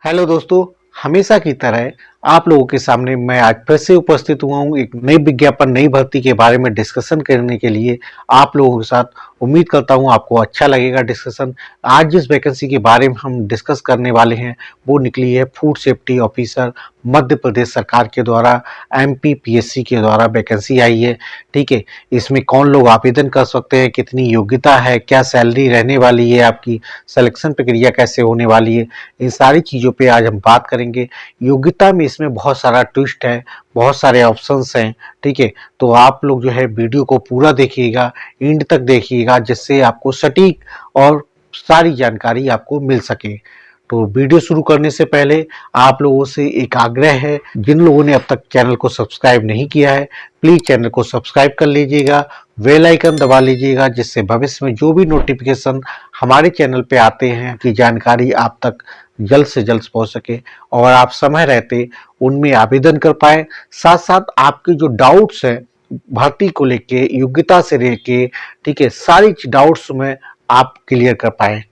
Hello दोस्तों, हमेशा की तरह आप लोगों के सामने मैं आज फिर से उपस्थित हुआ हूँ एक नई विज्ञापन नई भर्ती के बारे में डिस्कशन करने के लिए आप लोगों के साथ। उम्मीद करता हूँ आपको अच्छा लगेगा डिस्कशन। आज जिस वैकेंसी के बारे में हम डिस्कस करने वाले हैं वो निकली है food safety officer, Madhya Pradesh सरकार के द्वारा MPPSC के द्वारा वैकेंसी आई है। ठीक है, इसमें कौन लोग आवेदन कर सकते हैं, कितनी योग्यता है, क्या सैलरी रहने वाली है, आपकी सिलेक्शन प्रक्रिया कैसे होने वाली है, इन सारी चीज़ों पे आज हम बात करेंगे। योग्यता में इसमें बहुत सारा ट्विस्ट है, बहुत सारे ऑप्शंस हैं। ठीक है, तो आप लोग जो है वीडियो को पूरा देखिएगा, एंड तक देखिएगा, जिससे आपको सटीक और सारी जानकारी आपको मिल सके। तो वीडियो शुरू करने से पहले आप लोगों से एक आग्रह है, जिन लोगों ने अब तक चैनल को सब्सक्राइब नहीं किया है प्लीज चैनल को सब्सक्राइब कर लीजिएगा, बेल आइकन दबा लीजिएगा, जिससे भविष्य में जो भी नोटिफिकेशन हमारे चैनल पे आते हैं की जानकारी आप तक जल्द से जल्द पहुंच सके और आप समय रहते उनमें आवेदन कर पाए। साथ साथ आपके जो डाउट्स हैं भर्ती को लेके, योग्यता से लेके, ठीक है, सारी डाउट्स में आप क्लियर कर पाए।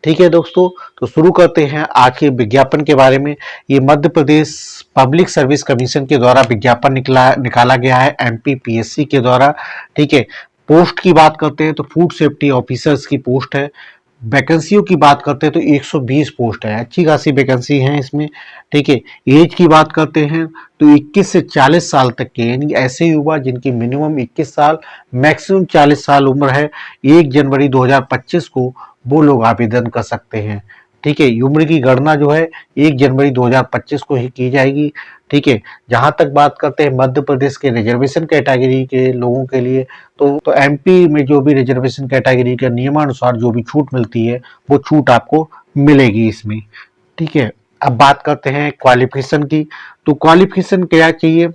ठीक है दोस्तों, तो शुरू करते हैं आज के विज्ञापन के बारे में। ये Madhya Pradesh public service commission के द्वारा विज्ञापन निकाला गया है MPPSC के द्वारा। ठीक है, पोस्ट की बात करते हैं तो फूड सेफ्टी ऑफिसर्स की पोस्ट है। वैकेंसियों की बात करते हैं तो 120 पोस्ट है, अच्छी खासी वैकेंसी है इसमें। ठीक है, एज की बात करते हैं तो 21 से 40 साल तक के, यानी ऐसे युवा जिनकी मिनिमम 21 साल मैक्सिमम 40 साल उम्र है, 1 जनवरी 2025 को वो लोग आवेदन कर सकते हैं। ठीक है, उम्र की गणना जो है 1 जनवरी 2025 को ही की जाएगी। ठीक है, जहां तक बात करते हैं मध्य प्रदेश के रिजर्वेशन कैटेगरी के लोगों के लिए तो MP में जो भी रिजर्वेशन कैटेगरी के नियमानुसार जो भी छूट मिलती है वो छूट आपको मिलेगी इसमें। ठीक है, अब बात करते हैं क्वालिफिकेशन की। तो क्वालिफिकेशन क्या चाहिए?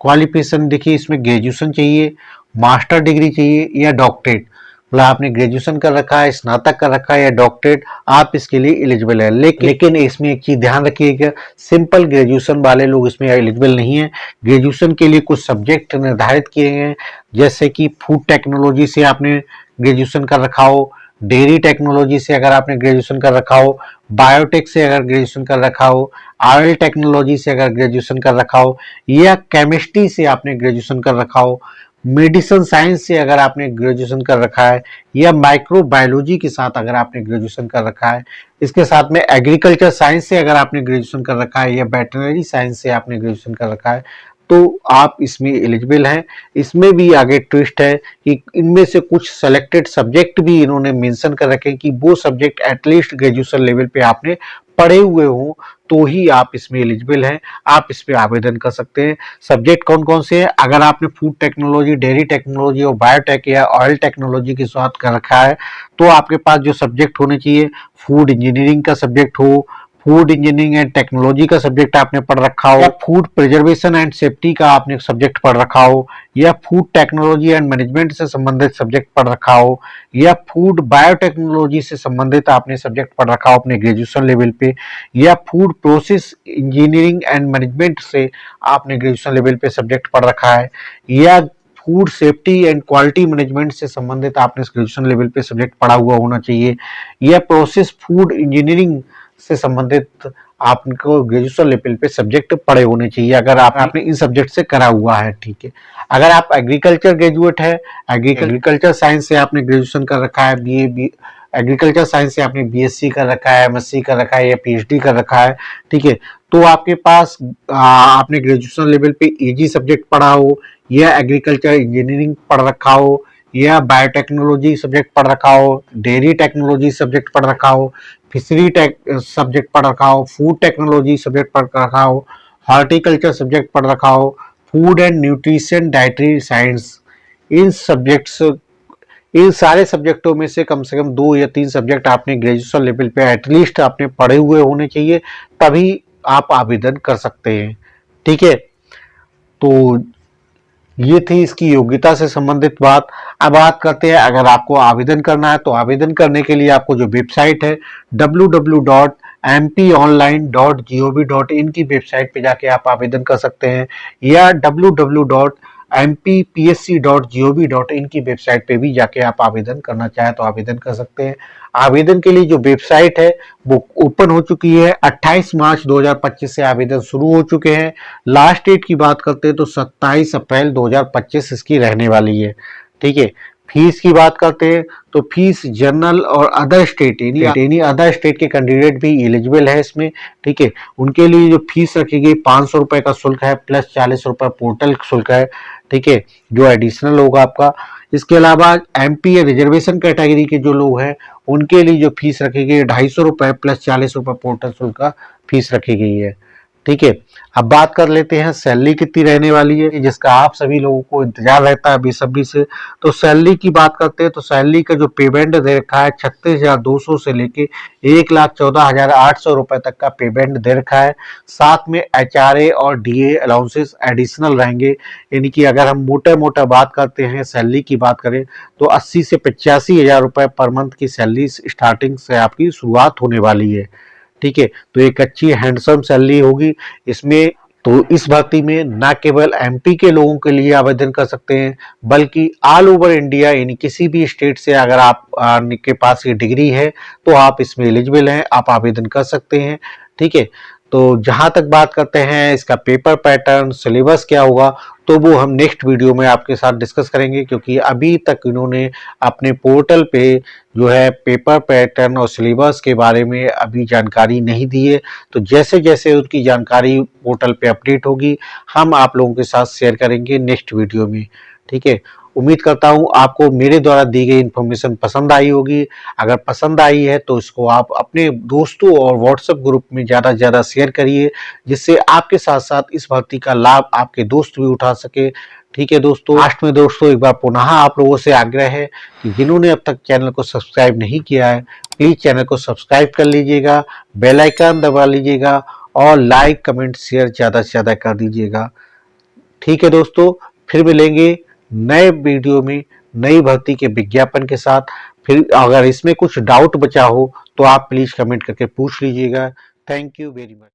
क्वालिफिकेशन देखिए, इसमें ग्रेजुएशन चाहिए, मास्टर डिग्री चाहिए या डॉक्टरेट, मतलब आपने ग्रेजुएशन कर रखा है, स्नातक कर रखा है या डॉक्टरेट, आप इसके लिए एलिजिबल है। लेकिन इसमें एक चीज ध्यान रखिएगा, सिंपल ग्रेजुएशन वाले लोग इसमें एलिजिबल नहीं है। ग्रेजुएशन के लिए कुछ सब्जेक्ट निर्धारित किए हैं, जैसे कि फूड टेक्नोलॉजी से आपने ग्रेजुएशन कर रखा हो, डेयरी टेक्नोलॉजी से अगर आपने ग्रेजुएशन कर रखा हो, बायोटेक से अगर ग्रेजुएशन कर रखा हो, ऑयल टेक्नोलॉजी से अगर ग्रेजुएशन कर रखा हो, या केमिस्ट्री से आपने ग्रेजुएशन कर रखा हो, मेडिसिन साइंस से अगर आपने ग्रेजुएशन कर रखा है, या माइक्रोबायोलॉजी के साथ अगर आपने ग्रेजुएशन कर रखा है, इसके साथ में एग्रीकल्चर साइंस से अगर आपने ग्रेजुएशन कर रखा है, या वेटरनरी साइंस से आपने ग्रेजुएशन कर रखा है, तो आप इसमें एलिजिबल हैं। इसमें भी आगे ट्विस्ट है कि इनमें से कुछ सेलेक्टेड सब्जेक्ट भी इन्होंने मेंशन कर रखे कि वो सब्जेक्ट एटलीस्ट ग्रेजुएशन लेवल पे आपने पढ़े हुए हो तो ही आप इसमें एलिजिबल हैं, आप इस पे आवेदन कर सकते हैं। सब्जेक्ट कौन कौन से हैं? अगर आपने फूड टेक्नोलॉजी, डेयरी टेक्नोलॉजी और बायोटेक या ऑयल टेक्नोलॉजी के साथ कर रखा है तो आपके पास जो सब्जेक्ट होने चाहिए, फूड इंजीनियरिंग का सब्जेक्ट हो, फूड इंजीनियरिंग एंड टेक्नोलॉजी का सब्जेक्ट आपने पढ़ रखा हो, या फूड प्रिजर्वेशन एंड सेफ्टी का आपने सब्जेक्ट पढ़ रखा हो, या फूड टेक्नोलॉजी एंड मैनेजमेंट से संबंधित सब्जेक्ट पढ़ रखा हो, या फूड बायोटेक्नोलॉजी से संबंधित आपने सब्जेक्ट पढ़ रखा हो अपने ग्रेजुएशन लेवल पे, या food process engineering and management से आपने ग्रेजुएशन लेवल पे सब्जेक्ट पढ़ रखा है, या food safety and quality management से संबंधित आपने ग्रेजुएशन लेवल पे सब्जेक्ट पढ़ा हुआ होना चाहिए, या प्रोसेस फूड इंजीनियरिंग से संबंधित आपको ग्रेजुएशन लेवल पे सब्जेक्ट पढ़े होने चाहिए अगर आपने इन सब्जेक्ट से करा हुआ है। ठीक है, अगर आप एग्रीकल्चर ग्रेजुएट है, एग्रीकल्चर साइंस से आपने ग्रेजुएशन कर रखा है, BA एग्रीकल्चर साइंस से आपने BSc कर रखा है, MSc कर रखा है या PhD कर रखा है, ठीक है, तो आपके पास आपने ग्रेजुएशन लेवल पे EG सब्जेक्ट पढ़ा हो, या एग्रीकल्चर इंजीनियरिंग पढ़ रखा हो, या बायोटेक्नोलॉजी सब्जेक्ट पढ़ रखा हो, डेयरी टेक्नोलॉजी सब्जेक्ट पढ़ रखा हो, फिशरी सब्जेक्ट पढ़ रखा हो, फूड टेक्नोलॉजी सब्जेक्ट पढ़ रखा हो, हॉर्टिकल्चर सब्जेक्ट पढ़ रखा हो, food and nutrition dietary science, इन सारे सब्जेक्टों में से कम 2 या 3 सब्जेक्ट आपने ग्रेजुएशन लेवल पे एटलीस्ट आपने पढ़े हुए होने चाहिए, तभी आप आवेदन कर सकते हैं। ठीक है, तो ये थी इसकी योग्यता से संबंधित बात। अब बात करते हैं अगर आपको आवेदन करना है तो आवेदन करने के लिए आपको जो वेबसाइट है www.mponline.gov.in की वेबसाइट पे जाके आप आवेदन कर सकते हैं, या www mpsc.gov.in की वेबसाइट पे भी जाके आप आवेदन करना चाहे तो आवेदन कर सकते हैं। आवेदन के लिए जो वेबसाइट है वो ओपन हो चुकी है। 28 मार्च 2025 से आवेदन शुरू हो चुके हैं। लास्ट डेट की बात करते हैं तो 27 अप्रैल 2025 इसकी रहने वाली है। ठीक है। फीस की बात करते हैं तो फीस जनरल और अदर स्टेट यानी अदर स्टेट के कैंडिडेट भी एलिजिबल है इसमें। ठीक है। उनके लिए जो फीस रखी गई 500 रुपए का शुल्क है प्लस 40 रुपए पोर्टल शुल्क है। ठीक है, जो एडिशनल होगा आपका। इसके अलावा एमपी रिजर्वेशन कैटेगरी के जो लोग हैं उनके लिए जो फीस रखी गई है 250 रुपए प्लस 40 रुपए पोर्टल शुल्क का फीस रखी गई है। ठीक है। अब बात कर लेते हैं सैलरी कितनी रहने वाली है, जिसका आप सभी लोगों को इंतजार रहता है बेसब्री से। तो सैलरी की बात करते हैं तो सैलरी का जो पेमेंट दे रखा है 36,200 से लेके 1,14,800 रुपए तक का पेमेंट दे रखा है। साथ में एचआरए और डीए अलाउंसेस एडिशनल रहेंगे। यानी कि अगर हम मोटा मोटा बात करते हैं सैलरी की बात करें तो 80 से 85,000 रुपए पर मंथ की सैलरी स्टार्टिंग से आपकी शुरुआत होने वाली है। ठीक है। तो एक अच्छी हैंडसम सैलरी होगी इसमें। तो इस भर्ती में न केवल एमपी के लोगों के लिए आवेदन कर सकते हैं बल्कि ऑल ओवर इंडिया यानी किसी भी स्टेट से अगर आप के पास ये डिग्री है तो आप इसमें एलिजिबल हैं, आप आवेदन कर सकते हैं। ठीक है। तो जहां तक बात करते हैं इसका पेपर पैटर्न सिलेबस क्या होगा तो वो हम नेक्स्ट वीडियो में आपके साथ डिस्कस करेंगे, क्योंकि अभी तक इन्होंने अपने पोर्टल पे जो है पेपर पैटर्न और सिलेबस के बारे में अभी जानकारी नहीं दी है। तो जैसे जैसे उनकी जानकारी पोर्टल पे अपडेट होगी हम आप लोगों के साथ शेयर करेंगे नेक्स्ट वीडियो में। ठीक है। उम्मीद करता हूं आपको मेरे द्वारा दी गई इन्फॉर्मेशन पसंद आई होगी। अगर पसंद आई है तो इसको आप अपने दोस्तों और व्हाट्सएप ग्रुप में ज़्यादा से ज़्यादा शेयर करिए, जिससे आपके साथ साथ इस भर्ती का लाभ आपके दोस्त भी उठा सके। ठीक है दोस्तों। लास्ट में दोस्तों एक बार पुनः आप लोगों से आग्रह है कि जिन्होंने अब तक चैनल को सब्सक्राइब नहीं किया है प्लीज चैनल को सब्सक्राइब कर लीजिएगा, बेल आइकन दबा लीजिएगा और लाइक कमेंट शेयर ज़्यादा से ज़्यादा कर दीजिएगा। ठीक है दोस्तों, फिर मिलेंगे नए वीडियो में नई भर्ती के विज्ञापन के साथ। फिर अगर इसमें कुछ डाउट बचा हो तो आप प्लीज कमेंट करके पूछ लीजिएगा। Thank you very much.